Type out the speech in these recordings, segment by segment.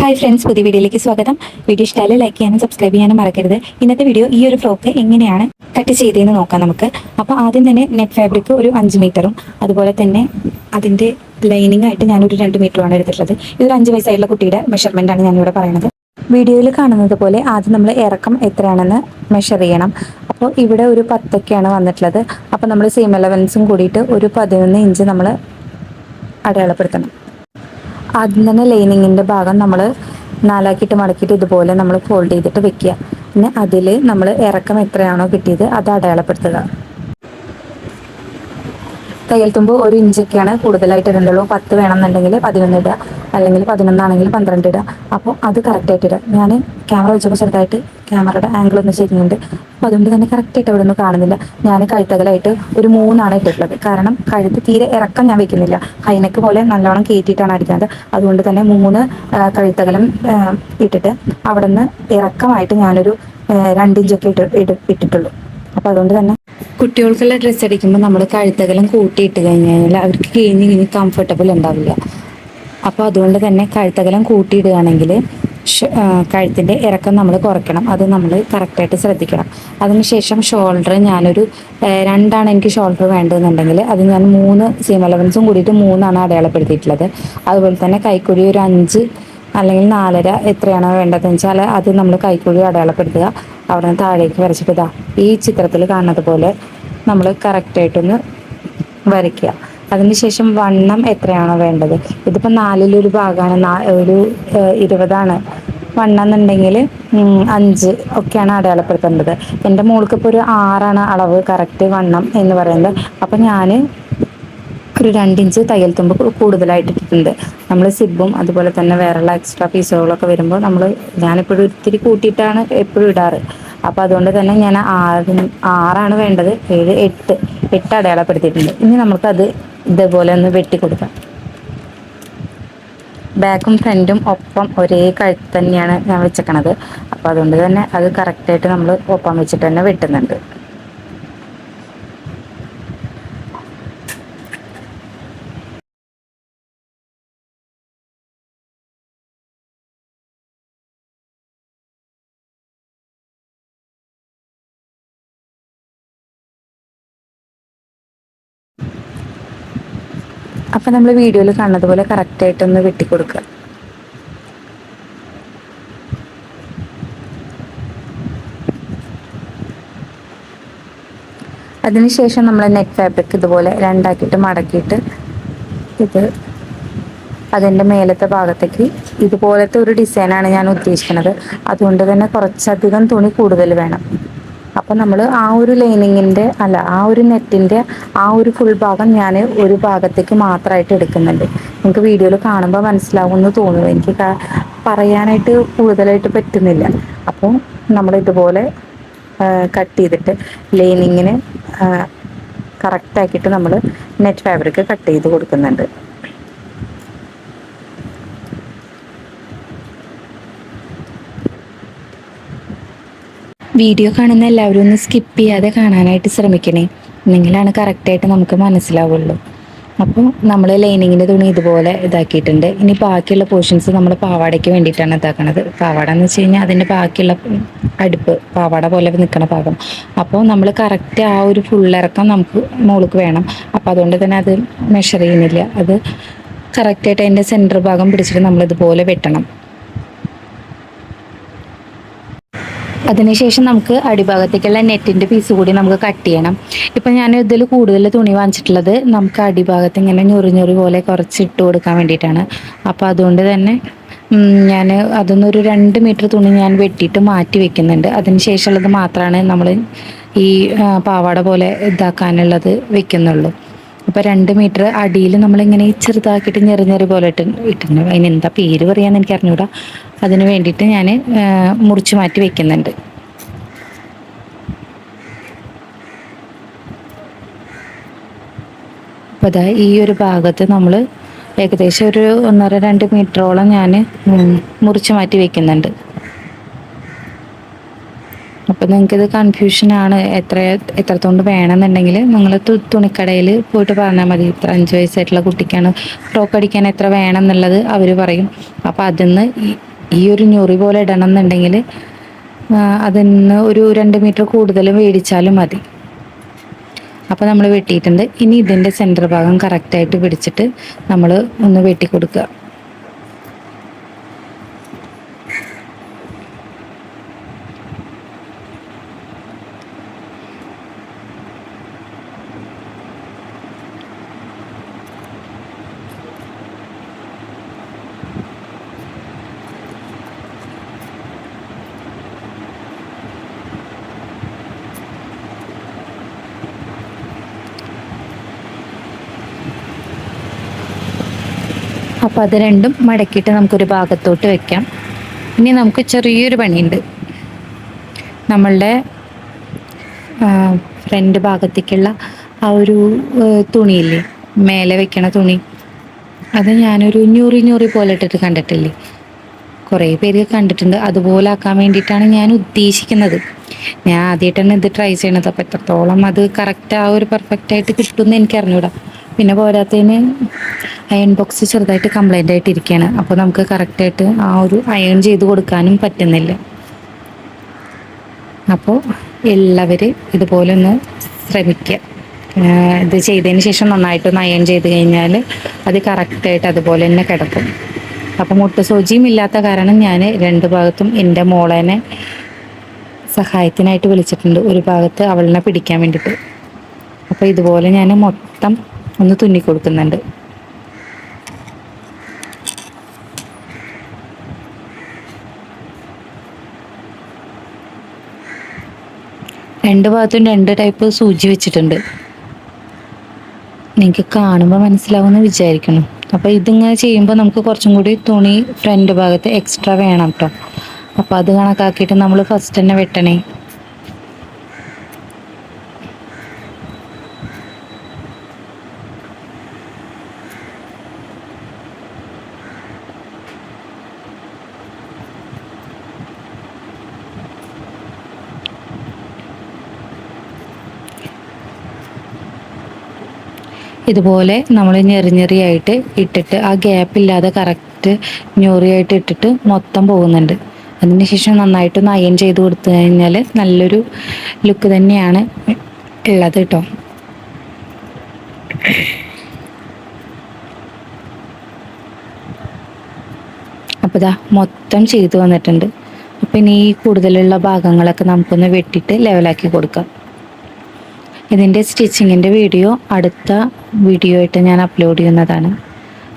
Hi friends, പുതിയ വീഡിയോയിലേക്ക് സ്വാഗതം. വീഡിയോ ഇഷ്ടമായാലും ലൈക്ക് ചെയ്യാനും സബ്സ്ക്രൈബ് ചെയ്യാനും മറക്കരുത്. ഇന്നത്തെ വീഡിയോ ഈ ഒരു ഫ്രോക്ക് എങ്ങനെയാണ് കട്ട് ചെയ്തതെന്ന് നോക്കാം നമുക്ക്. അപ്പോൾ ആദ്യം തന്നെ നെറ്റ് ഫാബ്രിക് ഒരു 5 മീറ്ററും അതുപോലെ തന്നെ അതിൻ്റെ ലൈനിങ് ആയിട്ട് ഞാനൊരു 2 മീറ്ററുമാണ് എടുത്തിട്ടുള്ളത്. ഇതൊരു 5 വയസ്സായിട്ടുള്ള കുട്ടിയുടെ മെഷർമെൻ്റ് ആണ് ഞാനിവിടെ പറയുന്നത്. വീഡിയോയിൽ കാണുന്നത് പോലെ ആദ്യം നമ്മൾ ഇറക്കം എത്രയാണെന്ന് മെഷർ ചെയ്യണം. അപ്പോൾ ഇവിടെ ഒരു 10 വന്നിട്ടുള്ളത്. അപ്പോൾ നമ്മൾ സീം അലവൻസും കൂടിയിട്ട് ഒരു 11 ഇഞ്ച് നമ്മൾ അടയാളപ്പെടുത്തണം. ആദ്യം തന്നെ ലൈനിങ്ങിൻ്റെ ഭാഗം നമ്മൾ നാലാക്കിയിട്ട് മടക്കിയിട്ട് ഇതുപോലെ നമ്മൾ ഫോൾഡ് ചെയ്തിട്ട് വെക്കുക. പിന്നെ അതിൽ നമ്മൾ ഇറക്കം എത്രയാണോ കിട്ടിയത് അത് അടയാളപ്പെടുത്തുക. തയ്യൽ തുമ്പ് 1 ഇഞ്ചൊക്കെയാണ് കൂടുതലായിട്ട് ഇടേണ്ടുള്ളൂ. 10 വേണമെന്നുണ്ടെങ്കിൽ 11 ഇടുക, അല്ലെങ്കിൽ 11 ആണെങ്കിൽ 12 ഇടുക. അപ്പോൾ അത് കറക്റ്റായിട്ട് ഇടുക. ഞാൻ ക്യാമറ വെച്ചപ്പോൾ ചെറുതായിട്ട് ക്യാമറയുടെ ആംഗിൾ ഒന്ന് ശരിയുന്നുണ്ട്. അപ്പോൾ അതുകൊണ്ട് തന്നെ കറക്റ്റായിട്ട് അവിടെ ഒന്നും കാണുന്നില്ല. ഞാൻ കഴുത്തകലായിട്ട് ഒരു 3 ഇട്ടിട്ടുള്ളത്. കാരണം കഴുത്ത് തീരെ ഇറക്കം ഞാൻ വെക്കുന്നില്ല. ഹൈനെക്ക് പോലെ നല്ലോണം കയറ്റിയിട്ടാണ് അടിക്കുന്നത്. അതുകൊണ്ട് തന്നെ 3 കഴുത്തകലം ഇട്ടിട്ട് അവിടെ നിന്ന് ഇറക്കമായിട്ട് ഞാനൊരു 2 ഇഞ്ചൊക്കെ ഇട്ടിട്ടുള്ളൂ. അപ്പോൾ അതുകൊണ്ട് തന്നെ കുട്ടികൾക്കുള്ള ഡ്രസ്സ് അടിക്കുമ്പോൾ നമ്മൾ കഴുത്തകലം കൂട്ടിയിട്ട് കഴിഞ്ഞാൽ അവർക്ക് കിഴിഞ്ഞ് കംഫർട്ടബിൾ ഉണ്ടാവില്ല. അപ്പോൾ അതുകൊണ്ട് തന്നെ കഴുത്തകലം കൂട്ടിയിടുകയാണെങ്കിൽ കഴുത്തിൻ്റെ ഇറക്കം നമ്മൾ കുറയ്ക്കണം. അത് നമ്മൾ കറക്റ്റായിട്ട് ശ്രദ്ധിക്കണം. അതിനുശേഷം ഷോൾഡർ ഞാനൊരു 2 എനിക്ക് ഷോൾഡർ വേണ്ടതെന്നുണ്ടെങ്കിൽ അത് ഞാൻ 3 സീം അലവൻസും കൂടിയിട്ട് 3 അടയാളപ്പെടുത്തിയിട്ടുള്ളത്. അതുപോലെ തന്നെ കൈക്കുഴി ഒരു 5 അല്ലെങ്കിൽ 4.5 എത്രയാണോ വേണ്ടതെന്ന് വെച്ചാൽ അത് നമ്മൾ കൈക്കുഴി അടയാളപ്പെടുത്തുക. അവിടെ നിന്ന് താഴേക്ക് വരച്ചിട്ട് ഇതാ ഈ ചിത്രത്തിൽ കാണുന്നത് പോലെ നമ്മൾ കറക്റ്റായിട്ടൊന്ന് വരയ്ക്കുക. അതിനുശേഷം വണ്ണം എത്രയാണോ വേണ്ടത്, ഇതിപ്പോൾ 4 ഭാഗമാണ്, ഒരു 20 വണ്ണം എന്നുണ്ടെങ്കിൽ 5 ഒക്കെയാണ് അടയാളപ്പെടുത്തേണ്ടത്. എൻ്റെ മോൾക്ക് ഇപ്പോൾ ഒരു 6 അളവ് കറക്റ്റ് വണ്ണം എന്ന് പറയുന്നത്. അപ്പം ഞാൻ ഒരു 2 ഇഞ്ച് തയ്യൽ തുമ്പ് കൂടുതലായിട്ട് ഇട്ടിട്ടുണ്ട്. നമ്മൾ സിബും അതുപോലെ തന്നെ വേറെയുള്ള എക്സ്ട്രാ പീസുകളൊക്കെ വരുമ്പോൾ ഞാനെപ്പോഴും ഇത്തിരി കൂട്ടിയിട്ടാണ് എപ്പോഴും ഇടാറ്. അപ്പോൾ അതുകൊണ്ട് തന്നെ ഞാൻ 6 വേണ്ടത്, 7, 8 അടയാളപ്പെടുത്തിയിട്ടുണ്ട്. ഇനി നമുക്കത് ഇതേപോലെ ഒന്ന് വെട്ടി കൊടുക്കാം. ബാക്കും ഫ്രണ്ടും ഒപ്പം ഒരേ കഴുത്ത് തന്നെയാണ് ഞാൻ വെച്ചേക്കണത്. അപ്പോൾ അതുകൊണ്ട് തന്നെ അത് കറക്റ്റായിട്ട് നമ്മൾ ഒപ്പം വെച്ചിട്ട് തന്നെ വെട്ടുന്നുണ്ട്. അപ്പം നമ്മൾ വീഡിയോയിൽ കാണുന്നത് പോലെ കറക്റ്റായിട്ടൊന്ന് വെട്ടിക്കൊടുക്കുക. അതിനുശേഷം നമ്മൾ നെറ്റ് ഫാബ്രിക് ഇതുപോലെ 2 മടക്കിയിട്ട് ഇത് അതിൻ്റെ മേലത്തെ ഭാഗത്തേക്ക് ഇതുപോലത്തെ ഒരു ഡിസൈനാണ് ഞാൻ ഉദ്ദേശിക്കുന്നത്. അതുകൊണ്ട് തന്നെ കുറച്ചധികം തുണി കൂടുതൽ വേണം. അപ്പം നമ്മൾ ആ ഒരു ലൈനിങ്ങിൻ്റെ ആ ഒരു നെറ്റിൻ്റെ ആ ഒരു ഫുൾ ഭാഗം ഞാൻ ഒരു ഭാഗത്തേക്ക് മാത്രമായിട്ട് എടുക്കുന്നുണ്ട്. നിങ്ങൾക്ക് വീഡിയോയിൽ കാണുമ്പോൾ മനസ്സിലാവുമെന്ന് തോന്നുന്നു. എനിക്ക് പറയാനായിട്ട് കൂടുതലായിട്ട് പറ്റുന്നില്ല. അപ്പോൾ നമ്മൾ ഇതുപോലെ കട്ട് ചെയ്തിട്ട് ലൈനിങ്ങിന് കറക്റ്റാക്കിയിട്ട് നമ്മൾ നെറ്റ് ഫാബ്രിക് കട്ട് ചെയ്ത് കൊടുക്കുന്നുണ്ട്. വീഡിയോ കാണുന്ന എല്ലാവരും ഒന്ന് സ്കിപ്പ് ചെയ്യാതെ കാണാനായിട്ട് ശ്രമിക്കണേ, എന്നെങ്കിലാണ് കറക്റ്റായിട്ട് നമുക്ക് മനസ്സിലാവുള്ളൂ. അപ്പോൾ നമ്മൾ ലൈനിങ്ങിൻ്റെ തുണി ഇതുപോലെ ഇതാക്കിയിട്ടുണ്ട്. ഇനി ബാക്കിയുള്ള പോർഷൻസ് നമ്മൾ പാവാടയ്ക്ക് വേണ്ടിയിട്ടാണ് ഇതാക്കണത്. പാവാട എന്ന് വെച്ച് കഴിഞ്ഞാൽ അതിൻ്റെ ബാക്കിയുള്ള അടുപ്പ് പാവാട പോലെ നിൽക്കുന്ന ഭാഗം. അപ്പോൾ നമ്മൾ കറക്റ്റ് ആ ഒരു ഫുള്ളിറക്കം നമുക്ക് മോൾക്ക് വേണം. അപ്പോൾ അതുകൊണ്ട് തന്നെ അത് മെഷർ ചെയ്യുന്നില്ല. അത് കറക്റ്റായിട്ട് അതിൻ്റെ സെൻറ്റർ ഭാഗം പിടിച്ചിട്ട് നമ്മളിതുപോലെ വെട്ടണം. അതിനുശേഷം നമുക്ക് അടിഭാഗത്തേക്കുള്ള നെറ്റിൻ്റെ പീസ് കൂടി നമുക്ക് കട്ട് ചെയ്യണം. ഇപ്പം ഞാൻ ഇതിൽ കൂടുതൽ തുണി വാങ്ങിച്ചിട്ടുള്ളത് നമുക്ക് അടിഭാഗത്ത് ഇങ്ങനെ ഞൊറി പോലെ കുറച്ച് ഇട്ട് കൊടുക്കാൻ വേണ്ടിയിട്ടാണ്. അപ്പോൾ അതുകൊണ്ട് തന്നെ ഞാൻ അതൊന്നൊരു 2 മീറ്റർ തുണി ഞാൻ വെട്ടിയിട്ട് മാറ്റി വെക്കുന്നുണ്ട്. അതിന് ശേഷമുള്ളത് മാത്രമാണ് നമ്മൾ ഈ പാവാട പോലെ ഇതാക്കാനുള്ളത് വെക്കുന്നുള്ളൂ. അപ്പോൾ 2 മീറ്റർ അടിയിൽ നമ്മളിങ്ങനെ ചെറുതാക്കിയിട്ട് ഞെറി പോലെ ഇട്ടിട്ടുണ്ട്. അതിന് എന്താ പേര് പറയാമെന്ന് എനിക്ക് അറിഞ്ഞൂടാ. അതിന് വേണ്ടിയിട്ട് ഞാൻ മുറിച്ച് മാറ്റി വെക്കുന്നുണ്ട്. അപ്പോൾ അതാ ഈ ഒരു ഭാഗത്ത് നമ്മൾ ഏകദേശം ഒരു 1.5-2 മീറ്ററോളം ഞാൻ മുറിച്ച് മാറ്റി വെക്കുന്നുണ്ട്. അപ്പോൾ നിങ്ങൾക്കിത് കൺഫ്യൂഷനാണ് എത്രത്തോണ്ട് വേണമെന്നുണ്ടെങ്കിൽ നിങ്ങൾ തുണിക്കടയിൽ പോയിട്ട് പറഞ്ഞാൽ മതി. ഇത്ര 5 വയസ്സായിട്ടുള്ള കുട്ടിക്കാണ് ഫ്രോക്ക് അടിക്കാൻ എത്ര വേണം എന്നുള്ളത് അവർ പറയും. അപ്പോൾ അതിൽ നിന്ന് ഈ ഒരു ഞൊറി പോലെ ഇടണം എന്നുണ്ടെങ്കിൽ അതിന് ഒരു 2 മീറ്റർ കൂടുതൽ മേടിച്ചാലും മതി. അപ്പോൾ നമ്മൾ വെട്ടിയിട്ടുണ്ട്. ഇനി ഇതിൻ്റെ സെൻറ്റർ ഭാഗം കറക്റ്റായിട്ട് പിടിച്ചിട്ട് നമ്മൾ ഒന്ന് വെട്ടി കൊടുക്കുക. അപ്പോൾ അത് രണ്ടും മടക്കിയിട്ട് നമുക്കൊരു ഭാഗത്തോട്ട് വെക്കാം. ഇനി നമുക്ക് ചെറിയൊരു പണിയുണ്ട്. നമ്മളുടെ ഫ്രണ്ട് ഭാഗത്തേക്കുള്ള ആ ഒരു തുണിയില്ലേ, മേലെ വെക്കണ തുണി, അത് ഞാനൊരു ഞൊറി പോലെ ഇട്ടിട്ട് കണ്ടിട്ടില്ലേ, കുറേ പേര് കണ്ടിട്ടുണ്ട്. അതുപോലെ ആക്കാൻ വേണ്ടിയിട്ടാണ് ഞാൻ ഉദ്ദേശിക്കുന്നത്. ഞാൻ ആദ്യമായിട്ടാണ് ഇത് ട്രൈ ചെയ്യണത്. അപ്പോൾ എത്രത്തോളം അത് കറക്റ്റ് ആ ഒരു പെർഫെക്റ്റ് ആയിട്ട് കിട്ടുമെന്ന് എനിക്ക് അറിഞ്ഞൂടാ. പിന്നെ പോരാത്തതിന് അയൺ ബോക്സ് ചെറുതായിട്ട് കംപ്ലൈൻ്റ് ആയിട്ട് ഇരിക്കുകയാണ്. അപ്പോൾ നമുക്ക് കറക്റ്റായിട്ട് ആ ഒരു അയൺ ചെയ്ത് കൊടുക്കാനും പറ്റുന്നില്ല. അപ്പോൾ എല്ലാവരും ഇതുപോലെ ഒന്ന് ശ്രമിക്കുക. ഇത് ചെയ്തതിന് ശേഷം നന്നായിട്ടൊന്ന് അയൺ ചെയ്ത് കഴിഞ്ഞാൽ അത് കറക്റ്റായിട്ട് അതുപോലെ തന്നെ കിടക്കും. അപ്പോൾ മുട്ട് സൂചിയും ഇല്ലാത്ത കാരണം ഞാൻ 2 ഭാഗത്തും എൻ്റെ മോളേനെ സഹായത്തിനായിട്ട് വിളിച്ചിട്ടുണ്ട്, ഒരു ഭാഗത്ത് അവളിനെ പിടിക്കാൻ വേണ്ടിയിട്ട്. അപ്പോൾ ഇതുപോലെ ഞാൻ മൊത്തം ഒന്ന് തുന്നി കൊടുക്കുന്നുണ്ട്. രണ്ട് ഭാഗത്തും 2 ടൈപ്പ് സൂചി വെച്ചിട്ടുണ്ട്. നിങ്ങൾക്ക് കാണുമ്പോൾ മനസ്സിലാവുമെന്ന് വിചാരിക്കണം. അപ്പോൾ ഇതിങ്ങനെ ചെയ്യുമ്പോൾ നമുക്ക് കുറച്ചും കൂടി തുണി ഫ്രണ്ട് ഭാഗത്ത് എക്സ്ട്രാ വേണം കേട്ടോ. അപ്പോൾ അത് കണക്കാക്കിയിട്ട് നമ്മൾ ഫസ്റ്റ് തന്നെ വെട്ടണേ. ഇതുപോലെ നമ്മൾ ഞെറിഞ്ഞെറിയായിട്ട് ഇട്ടിട്ട് ആ ഗ്യാപ്പില്ലാതെ കറക്റ്റ് ഞൊറിയായിട്ട് ഇട്ടിട്ട് മൊത്തം പോകുന്നുണ്ട്. അതിനുശേഷം നന്നായിട്ടൊന്ന് അയൺ ചെയ്ത് കൊടുത്തു കഴിഞ്ഞാൽ നല്ലൊരു ലുക്ക് തന്നെയാണ് ഉള്ളത് കേട്ടോ. അപ്പോൾ ഇതാ മൊത്തം ചെയ്തു വന്നിട്ടുണ്ട്. അപ്പം ഇനി ഈ കൂടുതലുള്ള ഭാഗങ്ങളൊക്കെ നമുക്കൊന്ന് വെട്ടിയിട്ട് ലെവലാക്കി കൊടുക്കാം. ഇതിൻ്റെ സ്റ്റിച്ചിങ്ങിൻ്റെ വീഡിയോ അടുത്ത വീഡിയോ ആയിട്ട് ഞാൻ അപ്ലോഡ് ചെയ്യുന്നതാണ്.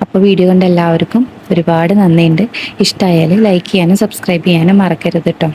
അപ്പോൾ വീഡിയോ കണ്ട എല്ലാവർക്കും ഒരുപാട് നന്ദിയുണ്ട്. ഇഷ്ടമായാൽ ലൈക്ക് ചെയ്യാനും സബ്സ്ക്രൈബ് ചെയ്യാനും മറക്കരുത് കേട്ടോ.